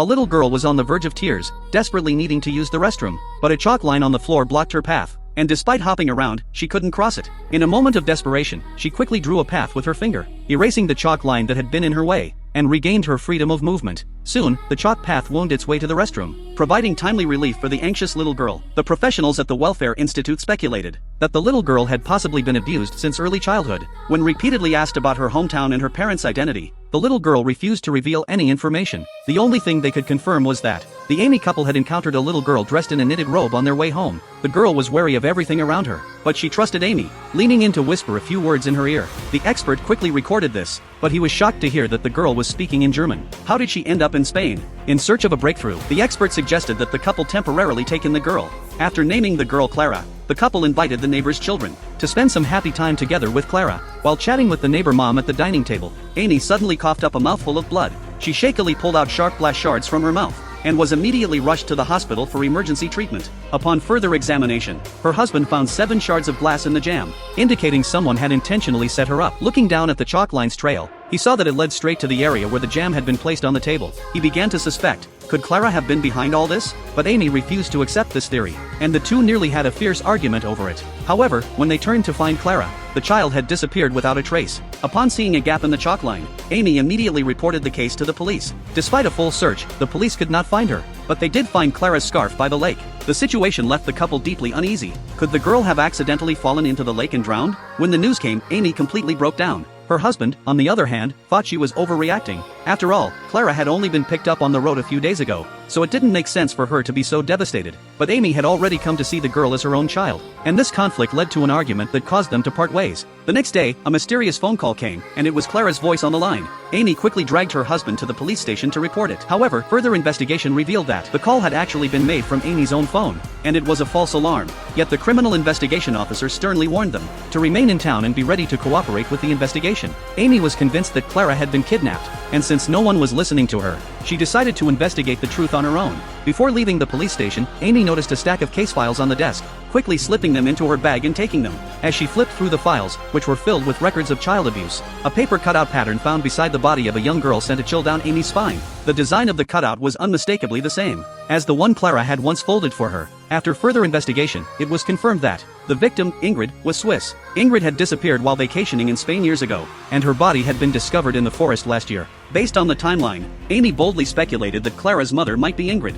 A little girl was on the verge of tears, desperately needing to use the restroom, but a chalk line on the floor blocked her path, and despite hopping around, she couldn't cross it. In a moment of desperation, she quickly drew a path with her finger, erasing the chalk line that had been in her way, and regained her freedom of movement. Soon, the chalk path wound its way to the restroom, providing timely relief for the anxious little girl. The professionals at the Welfare Institute speculated that the little girl had possibly been abused since early childhood. When repeatedly asked about her hometown and her parents' identity, the little girl refused to reveal any information. The only thing they could confirm was that the Amy couple had encountered a little girl dressed in a knitted robe on their way home. The girl was wary of everything around her, but she trusted Amy, leaning in to whisper a few words in her ear. The expert quickly recorded this, but he was shocked to hear that the girl was speaking in German. How did she end up in Spain? In search of a breakthrough, the expert suggested that the couple temporarily take in the girl. After naming the girl Clara, the couple invited the neighbor's children to spend some happy time together with Clara. While chatting with the neighbor mom at the dining table, Amy suddenly coughed up a mouthful of blood. She shakily pulled out sharp glass shards from her mouth and was immediately rushed to the hospital for emergency treatment. Upon further examination, her husband found 7 shards of glass in the jam, indicating someone had intentionally set her up. Looking down at the chalk line's trail, he saw that it led straight to the area where the jam had been placed on the table. He began to suspect, could Clara have been behind all this? But Amy refused to accept this theory, and the two nearly had a fierce argument over it. However, when they turned to find Clara, the child had disappeared without a trace. Upon seeing a gap in the chalk line, Amy immediately reported the case to the police. Despite a full search, the police could not find her, but they did find Clara's scarf by the lake. The situation left the couple deeply uneasy. Could the girl have accidentally fallen into the lake and drowned? When the news came, Amy completely broke down. Her husband, on the other hand, thought she was overreacting. After all, Clara had only been picked up on the road a few days ago, so it didn't make sense for her to be so devastated. But Amy had already come to see the girl as her own child, and this conflict led to an argument that caused them to part ways. The next day, a mysterious phone call came, and it was Clara's voice on the line. Amy quickly dragged her husband to the police station to report it. However, further investigation revealed that the call had actually been made from Amy's own phone, and it was a false alarm. Yet the criminal investigation officer sternly warned them to remain in town and be ready to cooperate with the investigation. Amy was convinced that Clara had been kidnapped, and since no one was listening to her, she decided to investigate the truth on her own. Before leaving the police station, Amy noticed a stack of case files on the desk, quickly slipping them into her bag and taking them. As she flipped through the files, which were filled with records of child abuse, a paper cutout pattern found beside the body of a young girl sent a chill down Amy's spine. The design of the cutout was unmistakably the same as the one Clara had once folded for her. After further investigation, it was confirmed that the victim, Ingrid, was Swiss. Ingrid had disappeared while vacationing in Spain years ago, and her body had been discovered in the forest last year. Based on the timeline, Amy boldly speculated that Clara's mother might be Ingrid.